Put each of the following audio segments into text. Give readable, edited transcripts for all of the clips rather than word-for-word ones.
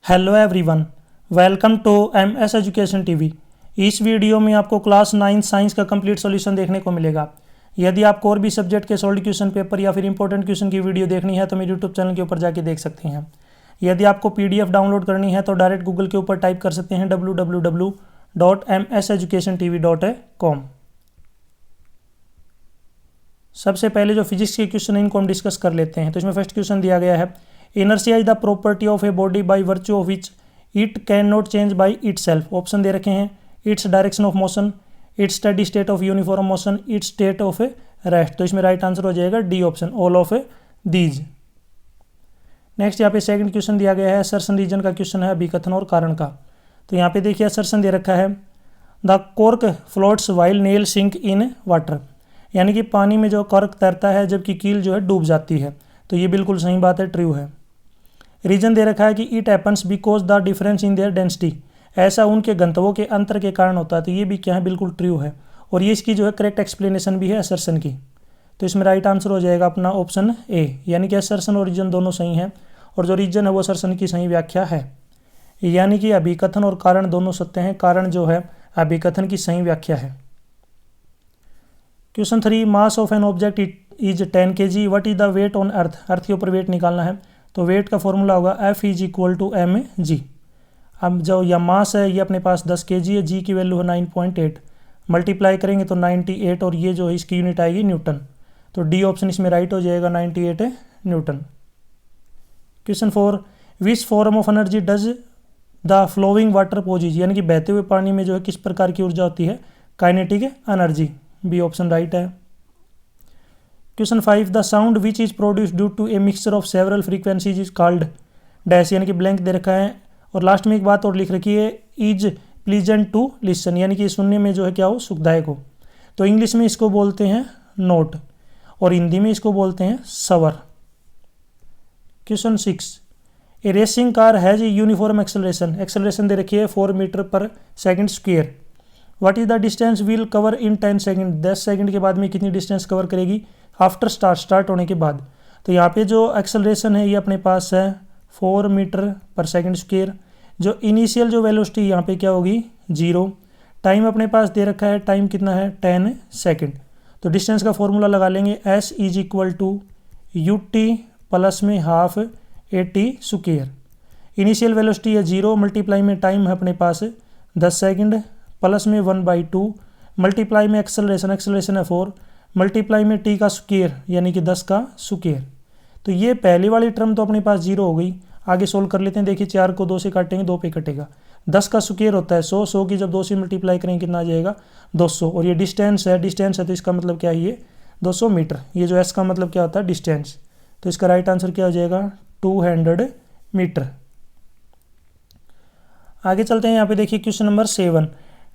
Hello everyone, welcome to MS education TV. इस video में आपको क्लास 9 साइंस का कंप्लीट सॉल्यूशन देखने को मिलेगा। यदि आपको और भी सब्जेक्ट के सॉल्व क्वेश्चन पेपर या फिर इंपॉर्टेंट क्वेश्चन की वीडियो देखनी है तो मेरे यूट्यूब चैनल के ऊपर जाके देख सकते हैं। यदि आपको PDF डाउनलोड करनी है तो डायरेक्ट गूगल के ऊपर टाइप कर सकते हैं www.mseducationtv.com। सबसे पहले जो फिजिक्स के क्वेश्चन है इनको हम डिस्कस कर लेते हैं। तो इसमें फर्स्ट क्वेश्चन दिया गया है, inertia is the property of a body by virtue of which it can not change by itself. Option दे रखे हैं, it's direction of motion, it's steady state of uniform motion, it's state of rest. तो इसमें right answer हो जाएगा D option, all of these. Next यहाँ पे second question दिया गया है, असर्शन रीजन का क्वेश्चन है, अभिकथन और कारण का। तो यहाँ पे देखिए असर्शन दे रखा है, the cork floats while nail sink in water, यानी कि पानी में जो कॉर्क तैरता है जबकि कील जो है डूब जाती है। तो ये बिल्कुल सही बात है, ट्रू है। रीजन दे रखा है कि it happens because the difference in their density, ऐसा उनके घनत्वों के अंतर के कारण होता है। तो ये भी क्या है, बिल्कुल ट्रू है। और ये इसकी जो है करेक्ट एक्सप्लेनेशन भी है असर्शन की। तो इसमें राइट आंसर हो जाएगा अपना ऑप्शन ए, यानी कि असर्शन और रीजन दोनों सही हैं और जो रीजन है वो असर्शन की सही व्याख्या है। यानी कि अभिकथन और कारण दोनों सत्य हैं, कारण जो है अभिकथन की सही व्याख्या है। Question 3, mass of an object is 10 kg, what is the weight on earth. Earth के ऊपर वेट निकालना है तो वेट का फॉर्मूला होगा F is equal to mg। अब जो यह मास है ये अपने पास 10 kg है, g की वैल्यू है 9.8, मल्टीप्लाई करेंगे तो 98 और ये जो है इसकी यूनिट आएगी न्यूटन। तो डी ऑप्शन इसमें राइट हो जाएगा, 98 newton. Question 4, which form of energy does the flowing water possess, यानी कि बहते हुए पानी में जो है किस प्रकार की ऊर्जा होती है, kinetic energy. B option right है। Question 5, the sound which is produce due to a mixture of several frequencies is called dash, यानी कि ब्लैंक दे रखा है और लास्ट में एक बात और लिख रखी है, इज प्लीजेंट टू लिसन, यानी कि सुनने में जो है क्या हो, सुखदायक हो। तो इंग्लिश में इसको बोलते हैं नोट और हिंदी में इसको बोलते हैं स्वर। Question 6, a racing car has uniform acceleration, acceleration दे रखी है 4 मीटर पर second square. What is the distance will cover in 10 second, 10 second के बाद में कितनी डिस्टेंस कवर करेगी आफ्टर स्टार्ट होने के बाद। तो यहाँ पे जो एक्सेलरेशन है ये अपने पास है 4 मीटर पर सेकेंड स्क्वेयर। जो इनिशियल जो वेलोसिटी यहाँ पे क्या होगी, 0। टाइम अपने पास दे रखा है, टाइम कितना है 10 सेकेंड। तो डिस्टेंस का फॉर्मूला लगा लेंगे, S is equal to UT plus में half AT square. Initial velocity है 0, मल्टीप्लाई में टाइम है अपने पास 10 सेकेंड प्लस में 1/2 मल्टीप्लाई में एक्सेलरेशन है 4 मल्टीप्लाई में t का स्क्वायर यानी कि 10 का स्क्वायर। तो ये पहली वाली टर्म तो अपने पास 0 हो गई। आगे सोल्व कर लेते हैं, देखिए 4 को 2 से काटेंगे, 2 पे कटेगा। 10 का स्क्वायर होता है 100, 100 की जब 2 से मल्टीप्लाई करेंगे कितना आ जाएगा 200। और ये डिस्टेंस है तो इसका मतलब क्या है, ये 200 मीटर। ये जो s का मतलब क्या होता है, डिस्टेंस। तो इसका राइट आंसर क्या हो जाएगा, 200 मीटर। आगे चलते हैं, यहाँ पे देखिए क्वेश्चन नंबर 7,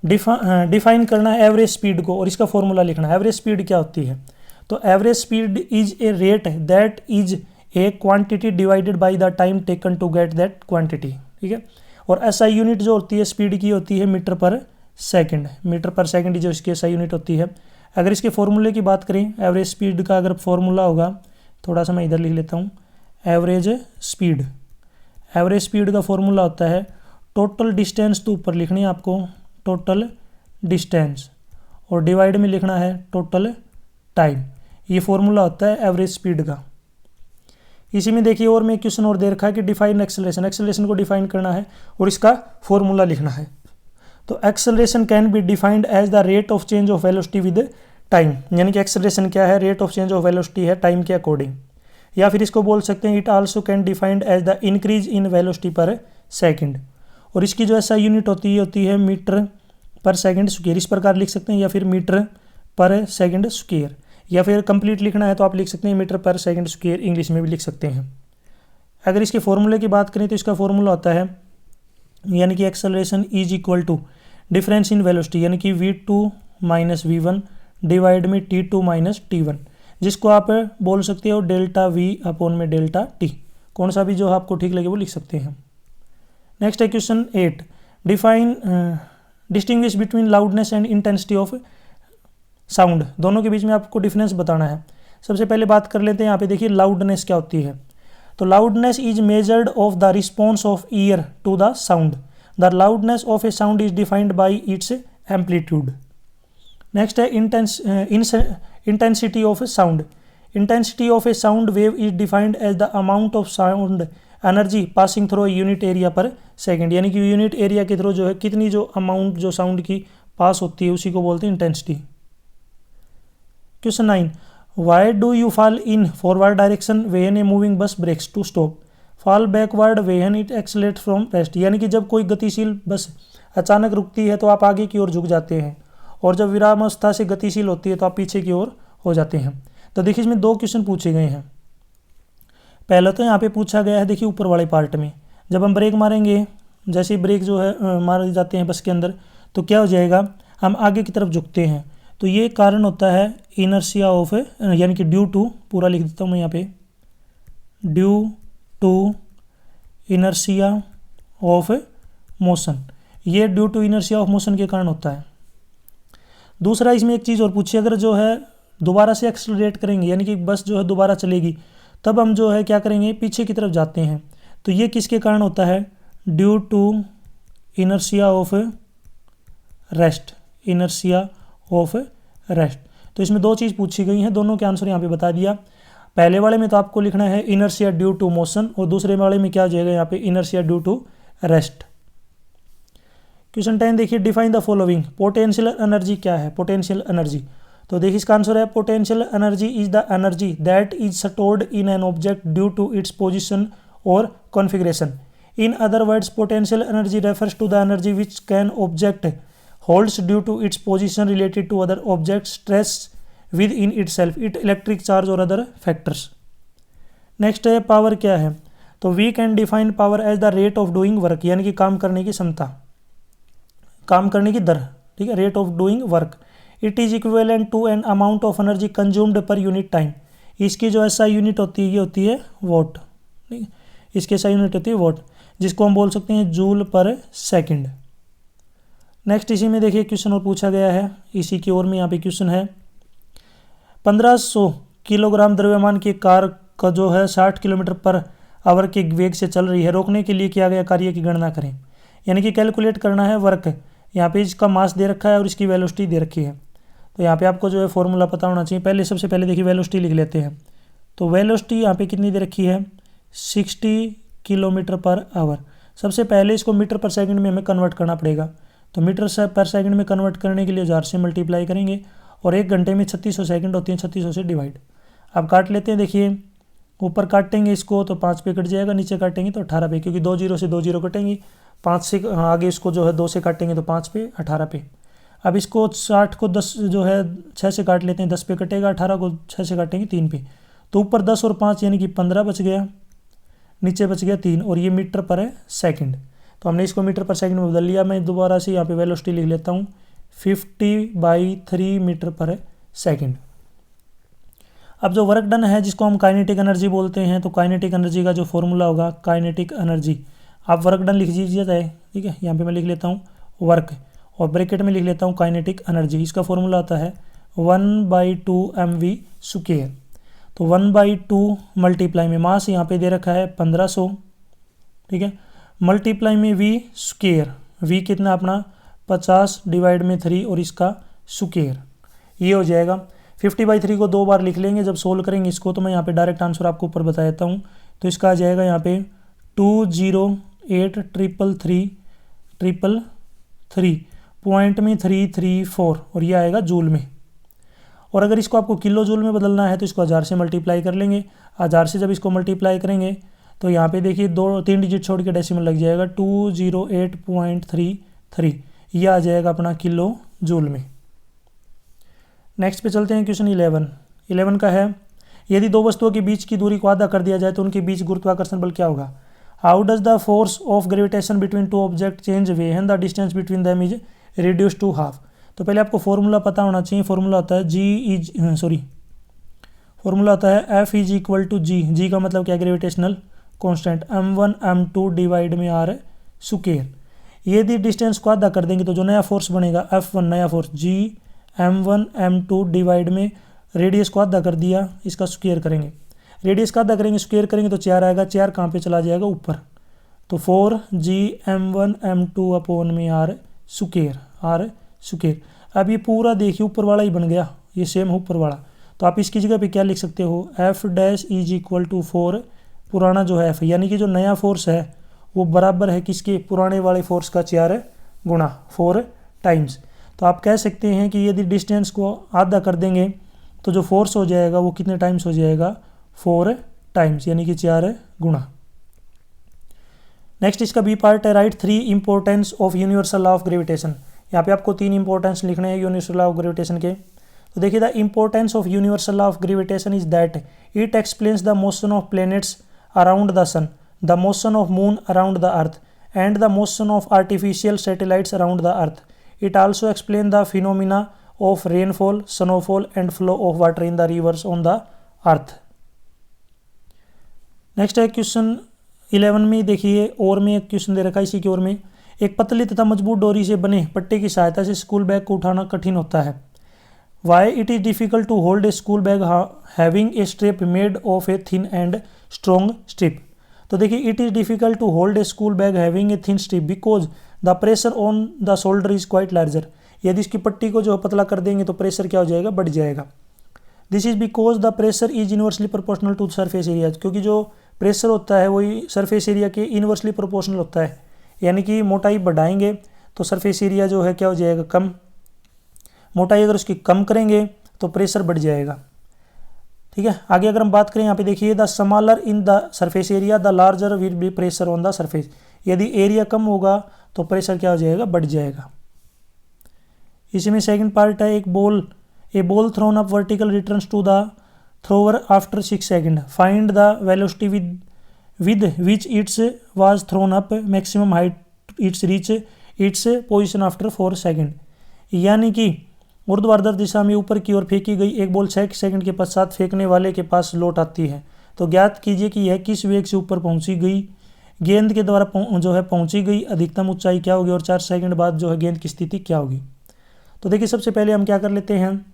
डिफाइन करना है एवरेज स्पीड को और इसका फॉर्मूला लिखना है। एवरेज स्पीड क्या होती है, तो average speed is a rate that is a quantity divided by the time taken to get that quantity. ठीक है, और SI यूनिट जो होती है स्पीड की होती है मीटर पर सेकंड। मीटर पर सेकंड जो इसकी SI यूनिट होती है। अगर इसके फॉर्मूले की बात करें, एवरेज स्पीड का अगर फॉर्मूला होगा, थोड़ा सा मैं इधर लिख लेता हूँ, एवरेज स्पीड का फॉर्मूला होता है टोटल डिस्टेंस, तो ऊपर लिखनी है आपको टोटल डिस्टेंस और डिवाइड में लिखना है टोटल टाइम। ये फॉर्मूला होता है एवरेज स्पीड का। इसी में देखिए और में क्वेश्चन और दे रखा है कि डिफाइन एक्सेलरेशन को डिफाइन करना है और इसका फॉर्मूला लिखना है। तो acceleration can be defined as the rate of change of velocity with time, यानी कि एक्सेलरेशन क्या है, rate of change of velocity है टाइम के अकॉर्डिंग। या फिर इसको बोल सकते हैं, it also can defined as the increase in velocity per second. और इसकी जो SI यूनिट होती है मीटर पर सेकंड स्क्वायर, इस प्रकार लिख सकते हैं, या फिर मीटर पर सेकंड स्क्वायर, या फिर कंप्लीट लिखना है तो आप लिख सकते हैं मीटर पर सेकंड स्क्वायर, इंग्लिश में भी लिख सकते हैं। अगर इसके फॉर्मूले की बात करें तो इसका फॉर्मूला होता है, यानी कि acceleration is equal to difference in velocity, यानी कि V2 माइनस V1 डिवाइड में T2 माइनस T1, जिसको आप बोल सकते हो डेल्टा V अपॉन में डेल्टा T। कौन सा भी जो आपको ठीक लगे वो लिख सकते हैं। नेक्स्ट है question 8, distinguish between loudness and intensity of sound, दोनों के बीच में आपको डिफरेंस बताना है। सबसे पहले बात कर लेते हैं, यहाँ पे देखिए लाउडनेस क्या होती है। तो loudness is measured of the response of ear to the sound. The loudness of a sound is defined by its amplitude. Next है intensity of a sound. Intensity of a sound wave is defined as the amount of sound energy passing through unit area per second, यानी कि unit area के through जो है कितनी जो amount जो sound की पास होती है उसी को बोलते हैं intensity. Question 9, why do you fall in forward direction when a moving bus brakes to stop, fall backward when it accelerates from rest. यानी कि जब कोई गतिशील बस अचानक रुकती है तो आप आगे की ओर झुक जाते हैं, और जब विरामावस्था से गतिशील होती है तो आप पीछे की ओर हो जाते हैं। तो देखिए इसमें 2 क्वेश्चन पूछे गए हैं। पहले तो यहाँ पे पूछा गया है, देखिए ऊपर वाले पार्ट में जब हम ब्रेक मारेंगे, जैसे ब्रेक जो है मारे जाते हैं बस के अंदर, तो क्या हो जाएगा, हम आगे की तरफ झुकते हैं। तो ये कारण होता है इनर्शिया ऑफ, यानी कि ड्यू टू, पूरा लिख देता हूँ मैं यहाँ पे, due to inertia of motion. ये due to inertia of motion के कारण होता है। दूसरा इसमें एक चीज़ और पूछी, अगर जो है दोबारा से एक्सेलरेट करेंगे, यानी कि बस जो है दोबारा चलेगी, तब हम जो है क्या करेंगे, पीछे की तरफ जाते हैं। तो ये किसके कारण होता है, due to inertia of rest, inertia of rest. तो इसमें 2 चीज़ पूछी गई हैं, दोनों के आंसर यहाँ पे बता दिया। पहले वाले में तो आपको लिखना है इनर्शिया ड्यू टू मोशन, और दूसरे वाले में क्या हो जाएगा यहाँ पे, inertia due to rest. Question 10 देखिए, define the following. Potential energy क्या है, पोटेंशियल एनर्जी। तो देखिए इसका आंसर है, potential energy is the energy that is stored in an object due to its position और configuration. In other words, potential energy refers to the energy which can object holds due to its position related to other objects, stress within itself, it electric charge और other factors। Next है power क्या है, तो we can define power as the rate of doing work, यानी कि काम करने की क्षमता, काम करने की दर, ठीक है, rate of doing work. It is equivalent to an amount of energy consumed per unit time. इसकी जो ऐसा यूनिट होती है ये होती है वॉट, ठीक है, इसकी ऐसा यूनिट होती है वॉट, जिसको हम बोल सकते हैं जूल पर सेकेंड। नेक्स्ट इसी में देखिए क्वेश्चन और पूछा गया है, इसी की ओर में यहाँ पे क्वेश्चन है, 1500 किलोग्राम द्रव्यमान की कार का जो है 60 किलोमीटर पर आवर के वेग से चल रही है, रोकने के लिए किया गया कार्य की गणना करें। यानी कि कैलकुलेट करना है वर्क। यहाँ पे इसका मास दे रखा है और इसकी वेलोसिटी दे रखी है। तो यहाँ पे आपको जो है फॉर्मूला पता होना चाहिए। पहले सबसे पहले देखिए वेलोसिटी लिख लेते हैं। तो वेलोसिटी यहाँ पे कितनी दे रखी है, 60 किलोमीटर पर आवर। सबसे पहले इसको मीटर पर सेकंड में हमें कन्वर्ट करना पड़ेगा। तो मीटर पर सेकंड में कन्वर्ट करने के लिए 1000 से मल्टीप्लाई करेंगे, और 1 घंटे में 3600 सेकंड होती हैं, 3600 से डिवाइड। अब काट लेते हैं, देखिए ऊपर काटेंगे इसको तो 5 पे कट जाएगा, नीचे काटेंगे तो 18 पे, क्योंकि 2 जीरो से 2 जीरो कटेंगी। 5 से आगे इसको जो है 2 से काटेंगे तो 5 पे, 18 पे। अब इसको 60 को 10 जो है 6 से काट लेते हैं, 10 पे कटेगा, 18 को 6 से काटेंगे 3 पे। तो ऊपर 10 और 5 यानी कि 15 बच गया, नीचे बच गया 3, और ये मीटर पर है सेकंड। तो हमने इसको मीटर पर सेकंड में बदल लिया। मैं दोबारा से यहाँ पे वेलोसिटी लिख लेता हूँ, 50/3 मीटर पर सेकंड। अब जो वर्क डन है जिसको हम काइनेटिक एनर्जी बोलते हैं, तो काइनेटिक एनर्जी का जो फॉर्मूला होगा, काइनेटिक एनर्जी, आप वर्क डन लिख दीजिए, ठीक है। यहाँ पे मैं लिख लेता हूँ वर्क, और ब्रैकेट में लिख लेता हूँ काइनेटिक एनर्जी। इसका फॉर्मूला आता है 1/2 mv²। तो 1/2 मल्टीप्लाई में मास यहाँ पे दे रखा है 1500, ठीक है, मल्टीप्लाई में v², v कितना अपना 50 डिवाइड में 3 और इसका स्क्वायर, ये हो जाएगा। 50/3 को 2 बार लिख लेंगे जब सोल्व करेंगे इसको। तो मैं यहाँ पे डायरेक्ट आंसर आपको ऊपर बता देता हूँ। तो इसका आ जाएगा यहाँ पे 208,333 पॉइंट में 334, और ये आएगा जूल में। और अगर इसको आपको किलो जूल में बदलना है तो इसको 1000 से मल्टीप्लाई कर लेंगे। 1000 से जब इसको मल्टीप्लाई करेंगे तो यहाँ पे देखिए 2-3 डिजिट छोड़ के डेसिमल लग जाएगा, 208.33, ये आ जाएगा अपना किलो जूल में। नेक्स्ट पे चलते हैं क्वेश्चन 11 का है, यदि 2 वस्तुओं के बीच की दूरी को आधा कर दिया जाए तो उनके बीच गुरुत्वाकर्षण बल क्या होगा। How does the force of gravitation between 2 object change when the distance between them is reduce to half. तो पहले आपको फॉर्मूला पता होना चाहिए। फॉर्मूला होता है फॉर्मूला होता है F इज इक्वल टू जी का मतलब क्या, gravitational constant, m1 m2 divide में r स्क्वायर। यदि डिस्टेंस को आधा कर देंगे तो जो नया फोर्स बनेगा F1, नया force g m1 m2 divide में रेडियस को आधा कर दिया, इसका स्क्वायर करेंगे। रेडियस का आधा करेंगे, स्क्वायर करेंगे तो 4 आएगा, 4 कहाँ पे चला जाएगा ऊपर, तो 4g_m1m2 अपॉन में आर स्क्वायर। अब ये पूरा देखिए ऊपर वाला ही बन गया, ये सेम ऊपर वाला, तो आप इसकी जगह पे क्या लिख सकते हो, F dash is equal to 4 पुराना जो है F, यानी कि जो नया फोर्स है वो बराबर है किसके, पुराने वाले फोर्स का 4 गुना 4 टाइम्स। तो आप कह सकते हैं कि यदि डिस्टेंस को आधा कर देंगे तो जो फोर्स हो जाएगा वो कितने टाइम्स हो जाएगा, 4 टाइम्स, यानी कि 4 गुना। नेक्स्ट इसका बी पार्ट है, right 3 importance of universal law of gravitation. यहाँ पे आपको 3 इंपॉर्टेंस लिखने हैं यूनिवर्सल लॉ ऑफ ग्रेविटेशन के। तो देखिए, the importance of universal law of gravitation is that it explains the motion of planets around the sun, the motion of moon around the earth and the motion of artificial satellites around the earth. It also explain the phenomena of rainfall, snowfall and flow of water in the rivers on the earth. Next है question 11 में, देखिए और में एक question दे रखा है इसी की ओर में, एक पतली तथा मजबूत डोरी से बने पट्टे की सहायता से स्कूल बैग को उठाना कठिन होता है। Why it is difficult to hold a school bag having a strip made of a thin and strong strip. तो देखिए, it is difficult to hold a school bag having a thin strip because the pressure on the shoulder is quite larger. यदि इसकी पट्टी को जो पतला कर देंगे तो प्रेशर क्या हो जाएगा, बढ़ जाएगा। This is because the pressure is inversely proportional to surface area, क्योंकि जो प्रेशर होता है वही सरफेस एरिया के इनवर्सली प्रोपोर्शनल होता है, यानी कि मोटाई बढ़ाएंगे तो सरफेस एरिया जो है क्या हो जाएगा, कम। मोटाई अगर उसकी कम करेंगे तो प्रेशर बढ़ जाएगा। ठीक है, आगे अगर हम बात करें यहाँ पे देखिए, the smaller in the surface area the larger will be pressure on the surface. यदि एरिया कम होगा तो प्रेशर क्या हो जाएगा, बढ़ जाएगा। इसी में सेकंड पार्ट है, a ball thrown up vertical returns to the thrower after 6 second, find the velocity with which it was thrown up, maximum height it's reach its position after 4 second. यानी कि ऊर्ध्वाधर दिशा में ऊपर की ओर फेंकी गई एक बॉल 6 सेकंड के पश्चात फेंकने वाले के पास लौट आती है। तो ज्ञात कीजिए कि यह किस वेग से ऊपर पहुंची गई, गेंद के द्वारा जो है पहुंची गई अधिकतम ऊंचाई क्या होगी और 4 सेकंड बाद जो है गेंद की स्थिति क्या होगी। तो देखिए, सबसे पहले हम क्या कर लेते हैं,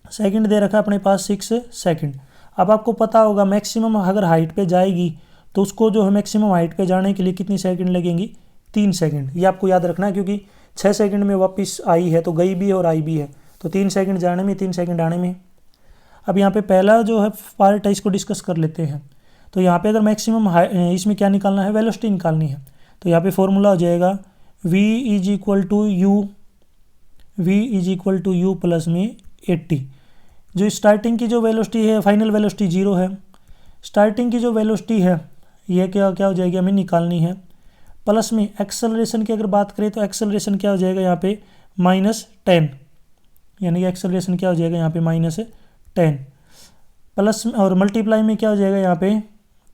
सेकंड दे रखा अपने पास 6 सेकंड। अब आपको पता होगा मैक्सिमम अगर हाइट पे जाएगी तो उसको जो है मैक्सिमम हाइट पे जाने के लिए कितनी सेकंड लगेंगी, 3 सेकंड। ये आपको याद रखना है, क्योंकि 6 सेकंड में वापस आई है तो गई भी है और आई भी है, तो 3 सेकंड जाने में 3 सेकंड आने में। अब यहाँ पे पहला जो है पार्ट है इसको डिस्कस कर लेते हैं। तो यहाँ पे अगर मैक्सिमम इसमें क्या निकालना है, वेलोसिटी निकालनी है। तो यहाँ पे फॉर्मूला हो जाएगा v is equal to u plus में 80। जो स्टार्टिंग की जो वेलोसिटी है, फाइनल वेलोसिटी 0 है। स्टार्टिंग की जो वेलोसिटी है यह क्या हो जाएगी, हमें निकालनी है। प्लस में एक्सेलरेशन की अगर बात करें तो एक्सेलरेशन क्या हो जाएगा यहाँ पे -10, यानी कि एक्सेलरेशन क्या हो जाएगा यहाँ पे -10 प्लस, और मल्टीप्लाई में क्या हो जाएगा यहाँ पे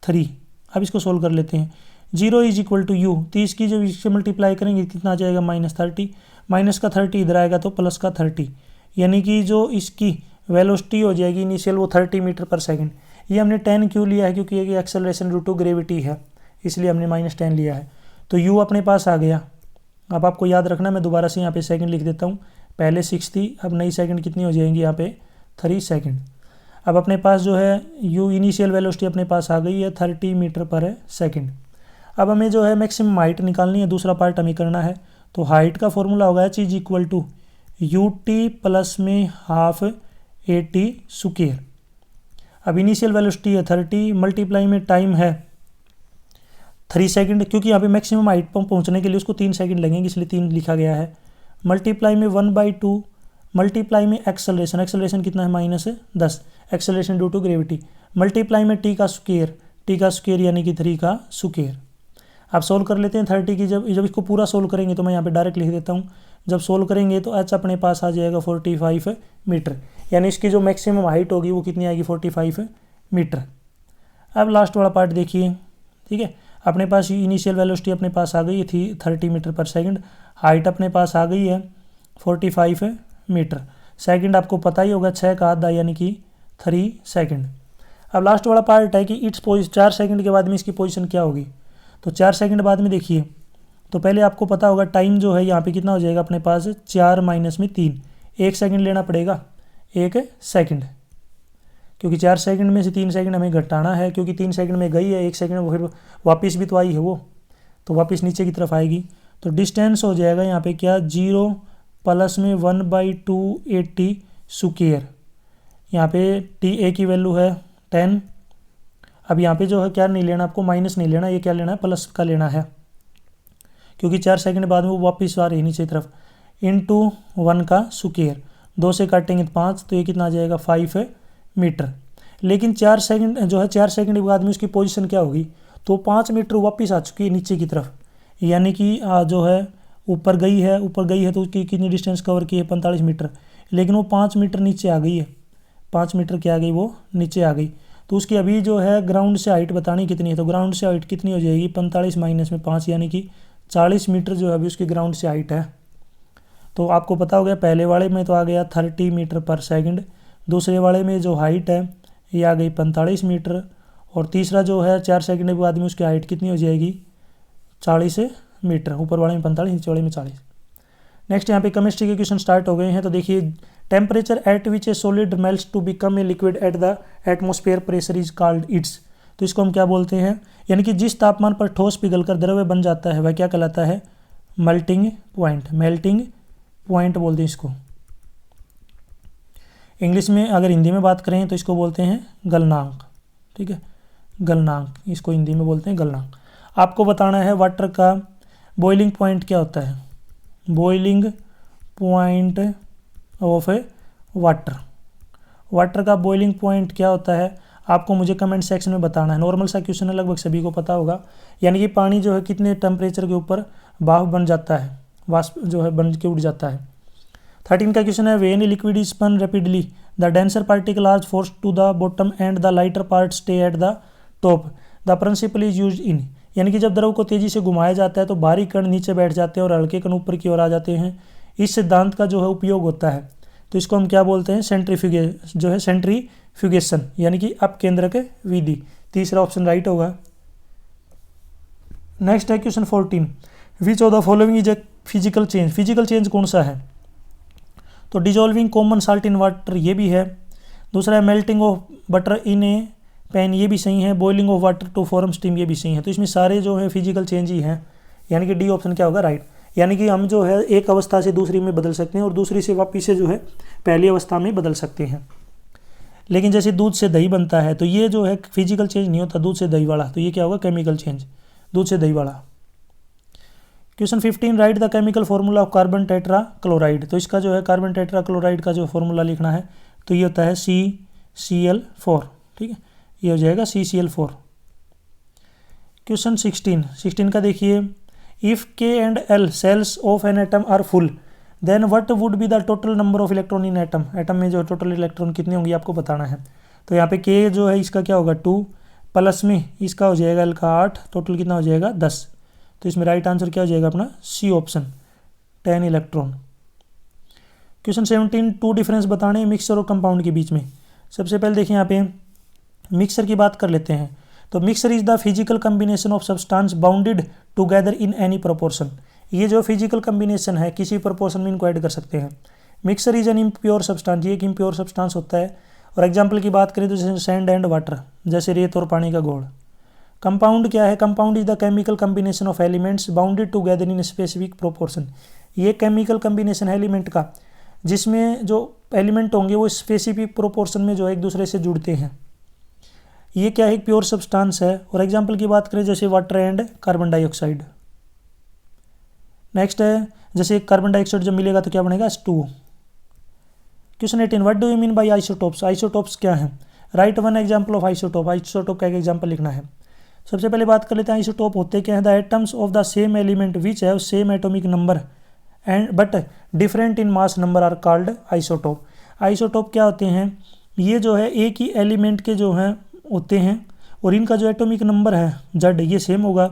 3। अब इसको सोल्व कर लेते हैं। 0 इज इक्वल टू यू, 30 की जब इससे मल्टीप्लाई करेंगे कितना आ जाएगा, -30, माइनस का 30 इधर आएगा तो प्लस का 30, यानी कि जो इसकी वेलोसिटी हो जाएगी इनिशियल वो 30 मीटर पर सेकंड। ये हमने 10 क्यों लिया है, क्योंकि ये एक्सेलरेशन ड्यू टू ग्रेविटी है, इसलिए हमने -10 लिया है। तो u अपने पास आ गया। अब आपको याद रखना, मैं दोबारा से यहाँ पे सेकंड लिख देता हूँ, पहले 6 थी, अब नई सेकंड कितनी हो जाएंगी यहाँ पे 3 सेकंड। अब अपने पास जो है u इनिशियल वेलोसिटी अपने पास आ गई है 30 मीटर पर सेकंड। अब हमें जो है मैक्सिमम हाइट निकालनी है, दूसरा पार्ट हमें करना है। तो हाइट का फॉर्मूला होगा h is equal to ut plus में हाफ AT स्क्वायर। अब इनिशियल वेलोसिटी है 30, मल्टीप्लाई में टाइम है 3 सेकंड, क्योंकि यहाँ पे मैक्सिमम हाइट पर पहुँचने के लिए उसको 3 सेकंड लगेंगे, इसलिए 3 लिखा गया है। मल्टीप्लाई में 1/2, मल्टीप्लाई में एक्सेलरेशन कितना है -10, acceleration due to gravity, multiply में टी का स्क्वायर यानी कि 3 का स्क्वायर। आप सोल्व कर लेते हैं 30 की, जब इसको पूरा सोल्व करेंगे तो मैं यहाँ पे डायरेक्ट लिख देता हूँ। जब सोल्व करेंगे तो h अपने पास आ जाएगा 45 मीटर, यानी इसकी जो मैक्सिमम हाइट होगी वो कितनी आएगी 45 मीटर। अब लास्ट वाला पार्ट देखिए, ठीक है। अपने पास इनिशियल वेलोसिटी अपने पास आ गई थी 30 मीटर पर सेकंड, हाइट अपने पास आ गई है 45 मीटर। सेकंड आपको पता ही होगा 6 का आधा यानी कि 3 सेकंड। अब लास्ट वाला पार्ट है कि इट्स पोजिशन 4 सेकंड के बाद में इसकी पोजीशन क्या होगी। तो 4 सेकंड बाद में देखिए, तो पहले आपको पता होगा टाइम जो है यहाँ पे कितना हो जाएगा अपने पास 4 - में 3, 1 सेकंड लेना पड़ेगा, 1 सेकंड। क्योंकि 4 सेकंड में से 3 सेकंड हमें घटाना है, क्योंकि 3 सेकंड में गई है, 1 सेकंड में फिर वापस भी तो आई है वो, तो वापस नीचे की तरफ आएगी। तो डिस्टेंस हो जाएगा यहाँ पे क्या 0 प्लस में 1/280 स्क्वायर। यहाँ पे टी ए की वैल्यू है 10। अब यहाँ पे जो है क्या नहीं लेना आपको, माइनस नहीं लेना, ये क्या लेना है, प्लस का लेना है, क्योंकि 4 सेकंड बाद में वो वापस आ रही है नीचे की तरफ। इंटू 1 का स्क्वायर, 2 से काटेंगे तो 5, तो ये कितना आ जाएगा 5 मीटर। लेकिन 4 सेकंड जो है 4 सेकंड के बाद में उसकी पोजीशन क्या होगी, तो 5 मीटर वापस आ चुकी है नीचे की तरफ, यानी कि जो है ऊपर गई है तो उसकी कितनी डिस्टेंस कवर की है 45 मीटर, लेकिन वो 5 मीटर नीचे आ गई है, 5 मीटर क्या आ गई, वो नीचे आ गई। तो उसकी अभी जो है ग्राउंड से हाइट बतानी कितनी है, तो ग्राउंड से हाइट कितनी हो जाएगी 45 माइनस में 5, यानी कि 40 मीटर जो है अभी उसकी ग्राउंड से हाइट है। तो आपको पता हो गया पहले वाले में तो आ गया 30 मीटर पर सेकंड, दूसरे वाले में जो हाइट है ये आ गई 45 मीटर, और तीसरा जो है 4 सेकंड के बाद में उसकी हाइट कितनी हो जाएगी 40 मीटर, ऊपर वाले में 45, नीचे वाले में 40। नेक्स्ट यहाँ पे केमिस्ट्री के क्वेश्चन स्टार्ट हो गए हैं। तो देखिए, temperature at which a solid melts to become a liquid at the atmosphere pressure is called its. तो इसको हम क्या बोलते हैं, यानी कि जिस तापमान पर ठोस पिघलकर द्रव्य बन जाता है वह क्या कहलाता है, मेल्टिंग पॉइंट। मेल्टिंग पॉइंट बोलते हैं इसको। इंग्लिश में अगर हिंदी में बात करें तो इसको बोलते हैं गलनांक। ठीक है, गलनांक, इसको हिंदी में बोलते हैं गलनांक। आपको बताना है वाटर का बॉइलिंग पॉइंट क्या होता है, boiling point of A water. Water का बॉइलिंग पॉइंट क्या होता है आपको मुझे कमेंट सेक्शन में बताना है। नॉर्मल सा क्वेश्चन है, लगभग सभी को पता होगा। यानी कि पानी जो है कितने टेम्परेचर के ऊपर भाप बन जाता है, वाष्प जो है बन के उड़ जाता है। 13 का क्वेश्चन है, when liquid is spun rapidly the denser particle are forced to the bottom and the lighter part stay at the top the principle is used in. यानी कि जब द्रव को तेजी से घुमाया जाता है तो भारी कण नीचे बैठ जाते हैं और हल्के कण ऊपर की ओर आ जाते हैं। इस सिद्धांत का जो है उपयोग होता है, तो इसको हम क्या बोलते हैं, सेंट्रीफ्यूगेशन, यानी कि अपकेंद्रक विधि। तीसरा ऑप्शन राइट होगा। नेक्स्ट है question 14, which of the following is a physical change. Physical change कौन सा है, तो dissolving common salt in water, ये भी है। दूसरा है melting of butter in a pan, ये भी सही है। Boiling of water to form steam, ये भी सही है। तो इसमें सारे जो है फिजिकल चेंज ही हैं, यानी कि डी ऑप्शन क्या होगा, राइट। यानी कि हम जो है एक अवस्था से दूसरी में बदल सकते हैं और दूसरी से वापिस से जो है पहली अवस्था में बदल सकते हैं। लेकिन जैसे दूध से दही बनता है तो ये जो है फिजिकल चेंज नहीं होता, दूध से दही वाला, तो ये क्या होगा, केमिकल चेंज, दूध से दही वाला। Question 15, right the chemical formula of carbon tetra chloride. तो इसका जो है कार्बन टेट्रा क्लोराइड का जो फॉर्मूला लिखना है तो ये होता है CCl4। ठीक है, ये हो जाएगा CCl4। क्वेश्चन 16 का देखिए, if K and L shells of an atom are full then what would be the total number of electron in atom. Atom में जो टोटल इलेक्ट्रॉन कितने होंगे आपको बताना है। तो यहाँ पे K जो है इसका क्या होगा 2, प्लस में इसका हो जाएगा L का 8, टोटल कितना हो जाएगा 10। तो इसमें राइट आंसर क्या हो जाएगा अपना C option, 10 electron. Question 17, 2 difference बताने मिक्सचर और कंपाउंड के बीच में। सबसे पहले देखिए यहाँ पे मिक्सचर की बात कर लेते हैं। तो mixture is the physical combination of substance bounded together in any proportion. ये जो फिजिकल कम्बिनेशन है किसी प्रोपोर्शन में इनको ऐड कर सकते हैं। Mixture is an impure substance, ये एक इम्प्योर सब्सटेंस होता है। और एग्जाम्पल की बात करें तो जैसे सैंड एंड वाटर, जैसे रेत और पानी का घोल। कंपाउंड क्या है, compound is the chemical combination of elements bounded together in specific proportion. ये केमिकल कम्बिनेशन है एलिमेंट का, जिसमें जो एलिमेंट होंगे वो स्पेसिफिक प्रोपोर्शन में जो एक दूसरे से जुड़ते हैं। ये क्या है, एक प्योर सब्सटेंस है। और एग्जांपल की बात करें जैसे water and carbon dioxide. Next है जैसे कार्बन डाइऑक्साइड जब मिलेगा तो क्या बनेगा H2O। Question 18, what do you mean by isotopes. Isotopes क्या है, right one example of isotope. Isotope का एक एग्जांपल लिखना है। सबसे पहले बात कर लेते हैं आइसोटोप होते क्या है, the atoms of the same element which have same atomic number and but different in mass number are called isotope. Isotope क्या होते हैं, ये जो है एक ही एलिमेंट के जो हैं होते हैं और इनका जो एटॉमिक नंबर है Z ये सेम होगा,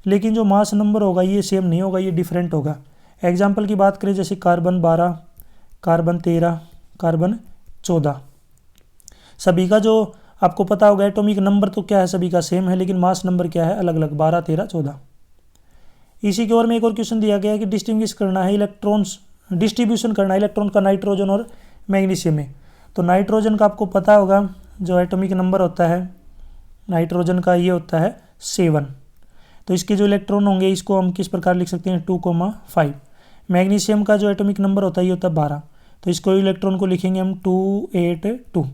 लेकिन जो मास नंबर होगा ये सेम नहीं होगा, ये डिफरेंट होगा। एग्जांपल की बात करें जैसे कार्बन 12, कार्बन 13, कार्बन 14। सभी का जो आपको पता होगा एटॉमिक नंबर तो क्या है, सभी का सेम है, लेकिन मास नंबर क्या है अलग अलग, 12, 13, 14। इसी के ओर में एक और क्वेश्चन दिया गया है कि डिस्टिंग्विश करना है इलेक्ट्रॉन्स, डिस्ट्रीब्यूशन करना है इलेक्ट्रॉन का नाइट्रोजन और मैग्नीशियम में। तो नाइट्रोजन का आपको पता होगा जो एटॉमिक नंबर होता है नाइट्रोजन का ये होता है 7। तो इसके जो इलेक्ट्रॉन होंगे इसको हम किस प्रकार लिख सकते हैं 2,5। मैग्नीशियम का जो एटॉमिक नंबर होता है ये होता है 12। तो इसको इलेक्ट्रॉन को लिखेंगे हम 282।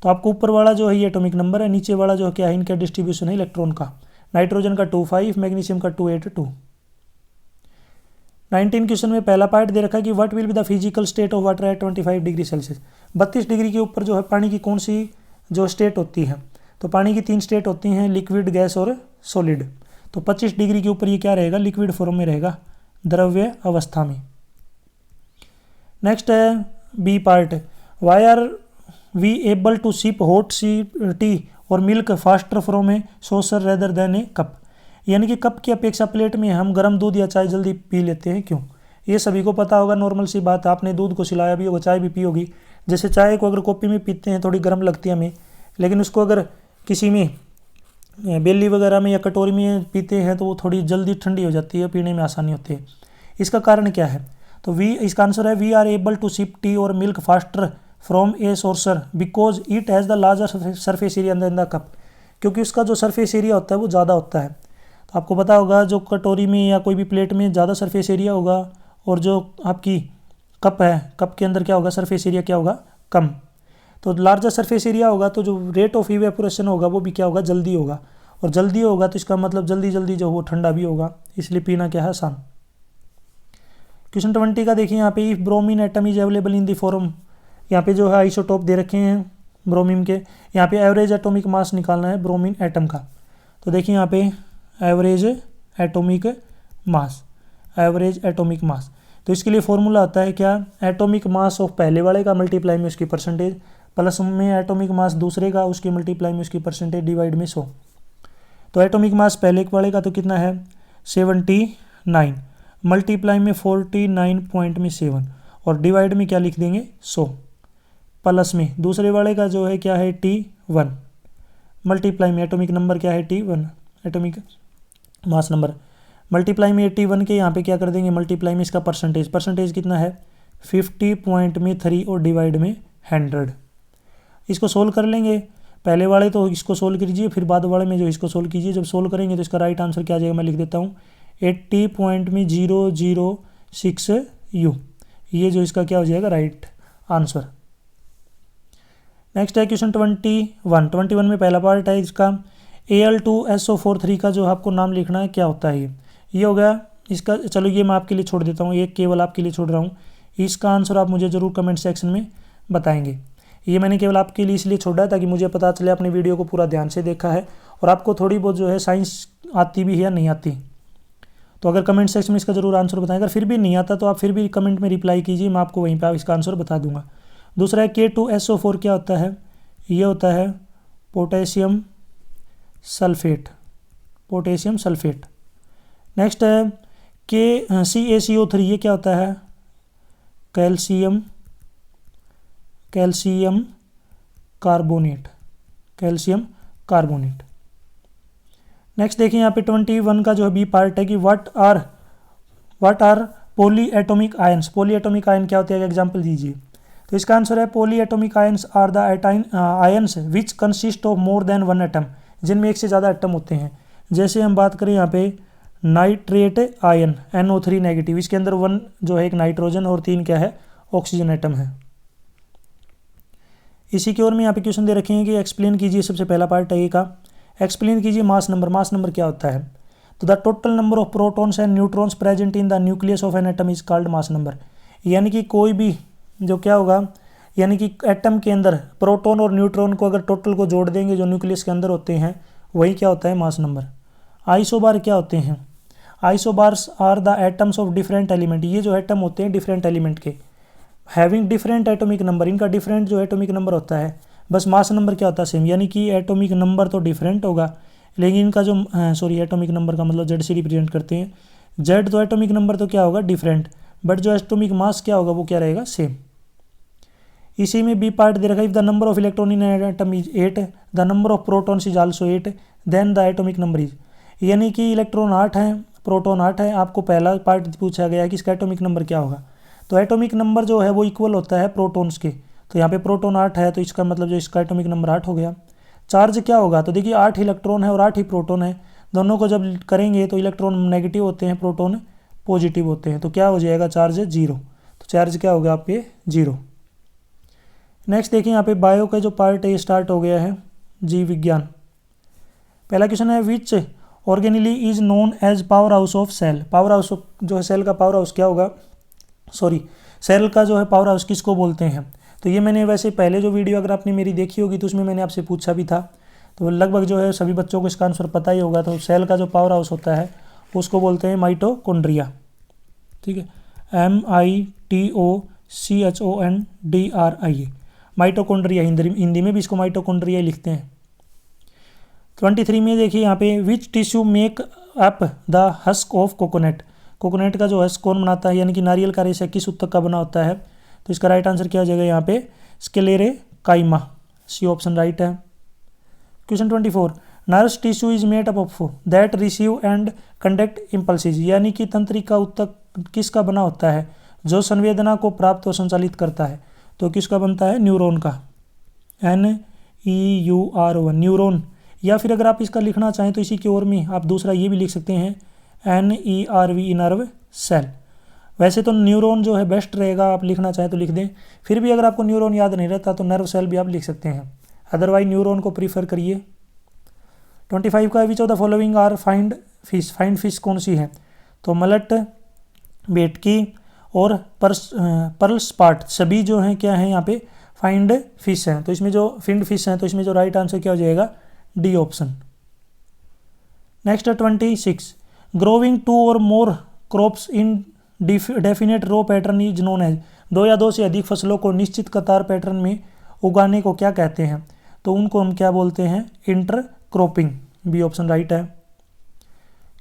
तो आपको ऊपर वाला जो है ये एटॉमिक नंबर है, नीचे वाला जो क्या है इनका डिस्ट्रीब्यूशन है इलेक्ट्रॉन का। नाइट्रोजन का 25, मैग्नीशियम का 282। 19 क्वेश्चन में पहला पार्ट दे रखा है कि what will be the physical state of water at 25 degree Celsius. 32 degree के ऊपर जो है पानी की कौन सी जो स्टेट होती है। तो पानी की 3 स्टेट होती हैं, लिक्विड, गैस और सॉलिड। तो 25 डिग्री के ऊपर ये क्या रहेगा, लिक्विड फॉर्म में रहेगा, द्रव्य अवस्था में। नेक्स्ट है B part, why are we able to sip hot tea और milk faster from a saucer rather than a cup. यानी कि कप की अपेक्षा प्लेट में हम गर्म दूध या चाय जल्दी पी लेते हैं, क्यों? ये सभी को पता होगा, नॉर्मल सी बात, आपने दूध को सिलाया भी होगा, चाय भी पी होगी। जैसे चाय को अगर कॉपी में पीते हैं थोड़ी गर्म लगती है हमें, लेकिन उसको अगर किसी में बेली वगैरह में या कटोरी में पीते हैं तो वो थोड़ी जल्दी ठंडी हो जाती है, पीने में आसानी होती है। इसका कारण क्या है? तो इसका आंसर है we are able to sip tea और milk faster from a saucer because it has the larger surface area in the cup. क्योंकि उसका जो सरफेस एरिया होता है वो ज़्यादा होता है। तो आपको पता होगा जो कटोरी में या कोई भी प्लेट में ज़्यादा सरफेस एरिया होगा और जो आपकी कप है, कप के अंदर क्या होगा, सरफेस एरिया क्या होगा, कम। तो लार्जर सरफेस एरिया होगा तो जो रेट ऑफ इवेपोरेशन होगा वो भी क्या होगा, जल्दी होगा। और जल्दी होगा तो इसका मतलब जल्दी जल्दी जो वो ठंडा भी होगा, इसलिए पीना क्या है, आसान। क्वेश्चन 20 का देखिए यहाँ पे, if bromine atom is available in the form, यहाँ पे जो है आइसोटोप दे रखे हैं ब्रोमीन के। यहाँ पे एवरेज एटॉमिक मास निकालना है ब्रोमीन एटम का। तो देखिए यहाँ पे average atomic mass, average atomic mass. तो इसके लिए फॉर्मूला आता है क्या, एटॉमिक मास ऑफ पहले वाले का मल्टीप्लाई में उसकी परसेंटेज, प्लस में एटॉमिक मास दूसरे का उसकी मल्टीप्लाई में उसकी परसेंटेज, डिवाइड में 100। तो एटॉमिक मास पहले वाले का तो कितना है 79, मल्टीप्लाई में 49.7 और डिवाइड में क्या लिख देंगे 100, प्लस में दूसरे वाले का जो है क्या है T1, मल्टीप्लाई में एटॉमिक नंबर क्या है T1, atomic mass number, multiply में 81 के यहाँ पे क्या कर देंगे, मल्टीप्लाई में इसका परसेंटेज, परसेंटेज कितना है 50.3 और डिवाइड में 100। इसको सोल्व कर लेंगे, पहले वाले तो इसको सोल्व कीजिए, फिर बाद वाले में जो इसको सोल्व कीजिए। जब सोल्व करेंगे तो इसका राइट आंसर क्या आ जाएगा, मैं लिख देता हूँ 80.006 U। ये जो इसका क्या हो जाएगा, राइट आंसर। नेक्स्ट है क्वेश्चन 21 में पहला पार्ट है इसका, Al2SO43 का जो आपको नाम लिखना है क्या होता है ये हो गया इसका। चलो ये मैं आपके लिए छोड़ देता हूँ, ये केवल आपके लिए छोड़ रहा हूँ। इसका आंसर आप मुझे ज़रूर कमेंट सेक्शन में बताएंगे। ये मैंने केवल आपके लिए इसलिए छोड़ा है ताकि मुझे पता चले आपने वीडियो को पूरा ध्यान से देखा है और आपको थोड़ी बहुत जो है साइंस आती भी है या नहीं आती। तो अगर कमेंट सेक्शन में इसका ज़रूर आंसर बताएं, अगर फिर भी नहीं आता तो आप फिर भी कमेंट में रिप्लाई कीजिए, मैं आपको वहीं पर इसका आंसर बता दूंगा। दूसरा है K2SO4 क्या होता है, ये होता है potassium sulphate, potassium sulphate. Next है CaCO3, ये क्या होता है, calcium carbonate, calcium carbonate. Next देखिए यहाँ पे 21 का जो है बी पार्ट है कि what are polyatomic ions. Polyatomic ion क्या होते हैं, एग्जाम्पल दीजिए। तो इसका आंसर है polyatomic ions are the ions which consist of more than one atom, जिनमें एक से ज़्यादा एटम होते हैं। जैसे हम बात करें यहाँ पे नाइट्रेट आयन NO3 नेगेटिव, इसके अंदर 1 जो है एक नाइट्रोजन और 3 क्या है, ऑक्सीजन एटम है। इसी की ओर में यहाँ पे क्वेश्चन दे रखे हैं कि एक्सप्लेन कीजिए, सबसे पहला पार्ट है ये का, एक्सप्लेन कीजिए मास नंबर। मास नंबर क्या होता है, तो the total number of protons and neutrons present in the nucleus of an atom is called mass number. यानी कि कोई भी जो क्या होगा, यानी कि एटम के अंदर प्रोटॉन और न्यूट्रॉन को अगर टोटल को जोड़ देंगे जो न्यूक्लियस के अंदर होते हैं, वही क्या होता है, मास नंबर। आइसोबार क्या होते हैं, isobars are the atoms of different element. ये जो एटम होते हैं डिफरेंट एलिमेंट के, हैविंग डिफरेंट एटॉमिक नंबर, इनका डिफरेंट जो एटॉमिक नंबर होता है, बस मास नंबर क्या होता है, सेम। यानी कि एटॉमिक नंबर तो डिफरेंट होगा, लेकिन इनका जो एटॉमिक नंबर का मतलब जेड से रिप्रेजेंट करते हैं, जेड तो एटॉमिक नंबर तो क्या होगा, डिफरेंट, बट जो एटॉमिक मास क्या होगा वो क्या रहेगा, सेम। इसी में बी पार्ट दे रखा, if the number of electron in atom is 8, the number of protons is also 8, then the atomic number is. यानी कि इलेक्ट्रॉन 8 है, प्रोटॉन 8 है, आपको पहला पार्ट पूछा गया है कि इसका एटॉमिक नंबर क्या होगा। तो एटॉमिक नंबर जो है वो इक्वल होता है प्रोटॉन्स के, तो यहाँ पे प्रोटॉन 8 है, तो इसका मतलब जो इसका एटॉमिक नंबर 8 हो गया। चार्ज क्या होगा, तो देखिए 8 इलेक्ट्रॉन है और 8 ही प्रोटॉन है, दोनों को जब करेंगे तो इलेक्ट्रॉन नेगेटिव होते हैं, प्रोटॉन पॉजिटिव होते हैं, तो क्या हो जाएगा चार्ज 0। तो चार्ज क्या होगा आप पे 0। नेक्स्ट देखिए यहाँ पे बायो का जो पार्ट है स्टार्ट हो गया है, जीव विज्ञान। पहला क्वेश्चन है which organelle is known as power house of cell. Power house जो है सेल का पावर हाउस क्या होगा, सॉरी सेल का जो है पावर हाउस किसको बोलते हैं। तो ये मैंने वैसे पहले जो वीडियो अगर आपने मेरी देखी होगी तो उसमें मैंने आपसे पूछा भी था, तो लगभग जो है सभी बच्चों को इसका आंसर पता ही होगा। तो सेल का जो पावर हाउस होता है उसको बोलते हैं माइटोकॉन्ड्रिया, ठीक है, MITOCHONDRIA, माइटोकॉन्ड्रिया। हिंदी में भी इसको माइटोकॉन्ड्रिया लिखते हैं। 23 में देखिए यहाँ पे which tissue make up the husk of coconut. Coconut का जो हस्क कौन बनाता है, यानी कि नारियल का रेशा किस उत्तक का बना होता है। तो इसका राइट आंसर क्या हो जाएगा यहाँ पे स्क्लेरेकाइमा, सी ऑप्शन राइट है। Question 24 nerves tissue is made up of that receive and conduct impulses, यानी कि तंत्रिका उत्तक किसका बना होता है जो संवेदना को प्राप्त और संचालित करता है। तो किसका बनता है, न्यूरॉन का, NEURON न्यूरॉन। या फिर अगर आप इसका लिखना चाहें तो इसी की ओर में आप दूसरा ये भी लिख सकते हैं NERV नर्व सेल। वैसे तो न्यूरॉन जो है बेस्ट रहेगा, आप लिखना चाहें तो लिख दें, फिर भी अगर आपको न्यूरॉन याद नहीं रहता तो नर्व सेल भी आप लिख सकते हैं, अदरवाइज न्यूरॉन को प्रीफर करिए। 25 का which of the following are finned fish. Finned fish कौन सी है, तो मलट, बेटकी और पर्ल स्पाट सभी जो हैं क्या है यहाँ पे फाइंड फिश हैं। तो इसमें जो फिंड फिश हैं, तो इसमें जो राइट आंसर क्या हो जाएगा डी ऑप्शन। नेक्स्ट 26 ग्रोविंग 2 और more crops in definite row pattern is known as. 2 या 2 से अधिक फसलों को निश्चित कतार पैटर्न में उगाने को क्या कहते हैं, तो उनको हम क्या बोलते हैं इंटरक्रॉपिंग, बी ऑप्शन राइट है।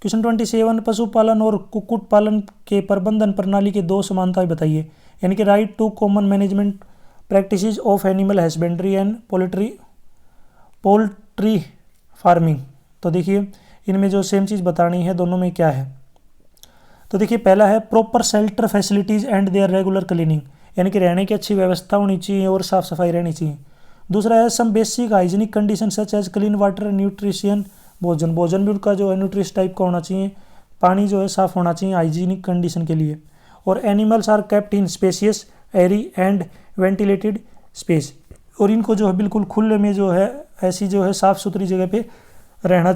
क्वेश्चन 27 पशुपालन और कुक्कुट पालन के प्रबंधन प्रणाली के 2 समानताएं बताइए, यानी कि write two common management practices of animal husbandry and poultry farming. तो देखिए इनमें जो सेम चीज़ बतानी है दोनों में क्या है। तो देखिए पहला है proper shelter facilities and there regular cleaning, यानी कि रहने की अच्छी व्यवस्था होनी चाहिए और साफ़ सफाई रहनी चाहिए। दूसरा है some basic hygienic condition such as clean water nutrition, भोजन भी उनका जो है न्यूट्रिश टाइप का होना चाहिए, पानी जो है साफ़ होना चाहिए हाइजीनिक कंडीशन के लिए। और animals are kept in spacious airy and ventilated space, और इनको जो है बिल्कुल खुले में जो है ऐसी जो है साफ़ सुथरी जगह पे रखना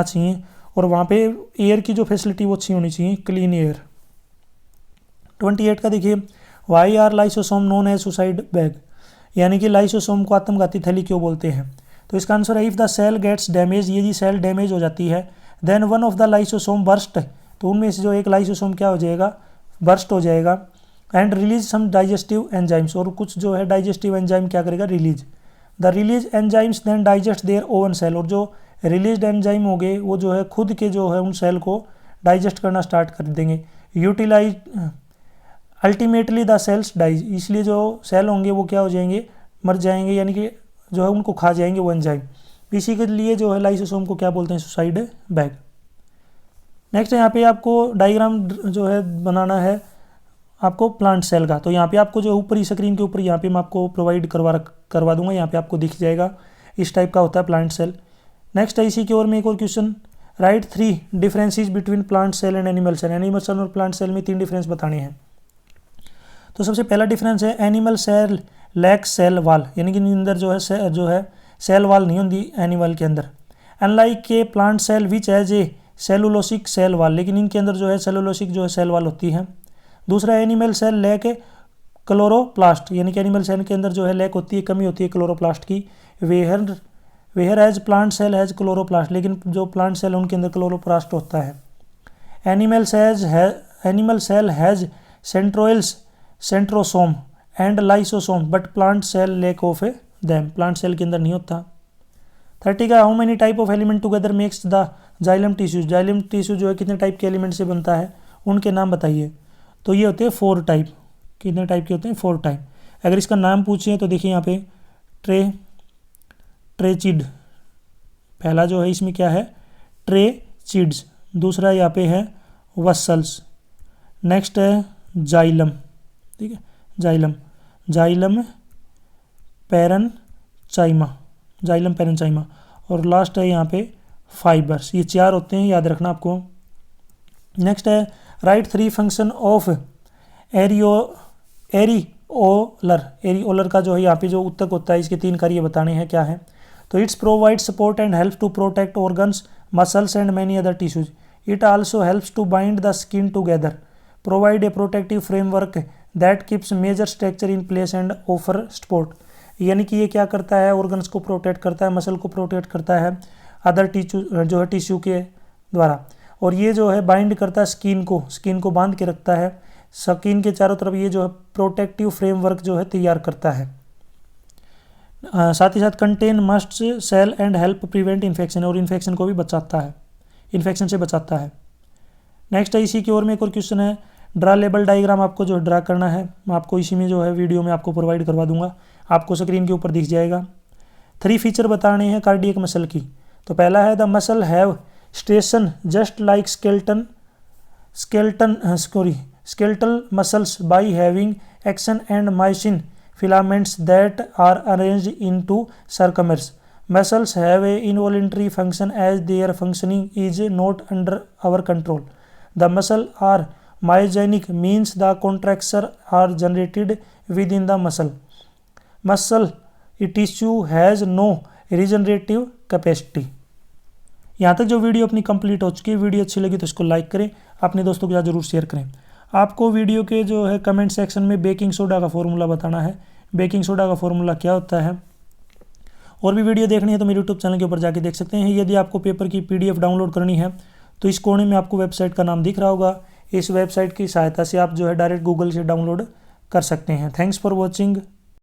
चाहिए, और वहाँ पे एयर की जो फैसिलिटी वो अच्छी होनी चाहिए, क्लीन एयर। 28 का देखिए why are lysosome known as suicide bag, यानी कि लाइसोसोम को आत्मघाती थैली क्यों बोलते हैं। तो इसका आंसर है if the cell gets damage, यदि सेल डैमेज हो जाती है, then one of the lysosome burst, तो उनमें से जो एक लाइसोसोम क्या हो जाएगा बर्स्ट हो जाएगा, and release some digestive enzymes, और कुछ जो है डाइजेस्टिव एंजाइम क्या करेगा release, the release enzymes then digest their own cell, और जो रिलीज एंजाइम हो गए वो जो है खुद के जो है उन सेल को डाइजेस्ट करना स्टार्ट कर देंगे। Utilize ultimately the cells dies, इसलिए जो सेल होंगे वो क्या हो जाएंगे मर जाएंगे, यानी कि जो है उनको खा जाएंगे वो एंजाइम। इसी के लिए जो है लाइसोसोम को क्या बोलते हैं सुसाइड बैग। नेक्स्ट यहाँ पे आपको डायग्राम जो है बनाना है आपको प्लांट सेल का, तो यहाँ पे आपको जो ऊपरी स्क्रीन के ऊपर यहाँ पे मैं आपको प्रोवाइड करवा दूंगा, यहाँ पे आपको दिख जाएगा इस टाइप का होता है प्लांट सेल। नेक्स्ट है इसी की ओर में एक और question, write 3 differences between plant cell and animal cell. Animal cell और प्लांट सेल में 3 डिफरेंस बताने हैं। तो सबसे पहला डिफरेंस है animal cell lack cell wall, यानी कि अंदर जो है सेल वाल नहीं होती एनिमल के अंदर, अनलाइक के plant cell which has a cellulosic cell wall, लेकिन इनके अंदर जो है सेलुलोसिक जो है सेल वाल होती है। दूसरा एनिमल सेल लैक क्लोरोप्लास्ट, यानी कि एनिमल सेल के अंदर जो है लैक होती है, कमी होती है क्लोरोप्लास्ट की। Where as plant cell has chloroplast, लेकिन जो प्लांट सेल उनके अंदर क्लोरोप्लास्ट होता है। Animal cell has centrioles centrosome and lysosome but plant cell lack of them, plant cell के अंदर नहीं होता। 30 का how many type of element together makes the xylem tissue, xylem tissue जो है कितने टाइप के एलिमेंट से बनता है उनके नाम बताइए। तो ये होते हैं 4 टाइप, कितने टाइप के होते हैं 4 टाइप। अगर इसका नाम पूछिए तो देखिए यहाँ पे ट्रेचिड पहला जो है इसमें क्या है ट्रेचिड्स, दूसरा यहाँ पे है वसल्स, नेक्स्ट है जाइलम, ठीक है जाइलम पैरेन्चाइमा, जाइलम पैरेन्चाइमा, और लास्ट है यहाँ पे फाइबर्स। ये 4 होते हैं, याद रखना आपको। नेक्स्ट है राइट 3 फंक्शन ऑफ एरियोलर का जो है यहाँ पे जो उत्तक होता है, इसके 3 कार्य बताने हैं, क्या है। तो its provide support and help to protect organs, muscles and many other tissues. It also helps to bind the skin together, provide a protective framework that keeps major structure in place and offer support. यानी कि ये क्या करता है, organs को protect करता है, muscle को प्रोटेक्ट करता है अदर टिश्यू जो है टिश्यू के द्वारा, और ये जो है बाइंड करता है स्किन को बांध के रखता है, स्किन के चारों तरफ ये जो है प्रोटेक्टिव फ्रेमवर्क जो है तैयार करता है। साथ ही साथ contain mast cell and help prevent infection, और इन्फेक्शन को भी बचाता है, इन्फेक्शन से बचाता है। नेक्स्ट है इसी की ओर में एक और क्वेश्चन है, ड्रा लेबल डायग्राम आपको जो ड्रा करना है, मैं आपको इसी में जो है वीडियो में आपको प्रोवाइड करवा दूंगा, आपको स्क्रीन के ऊपर दिख जाएगा। 3 फीचर बताने हैं कार्डियक मसल की। तो पहला है the muscle have station just like skeletal muscles by having action and myosin filaments that are arranged into sarcomeres. Muscles have a involuntary function as their functioning is not under our control. The muscle are myogenic means the contractions are generated within the muscle. Muscle tissue has no regenerative capacity. यहाँ तक जो video अपनी complete हो चुकी है। Video अच्छी लगी तो इसको लाइक करें, अपने दोस्तों के साथ जरूर शेयर करें। आपको वीडियो के जो है कमेंट सेक्शन में बेकिंग सोडा का फॉर्मूला बताना है, बेकिंग सोडा का फॉर्मूला क्या होता है। और भी वीडियो देखनी है तो मेरे यूट्यूब चैनल के ऊपर जाके देख सकते हैं। यदि आपको पेपर की PDF डाउनलोड करनी है तो इस कोने में आपको वेबसाइट का नाम दिख रहा होगा, इस वेबसाइट की सहायता से आप जो है डायरेक्ट गूगल से डाउनलोड कर सकते हैं। Thanks for watching.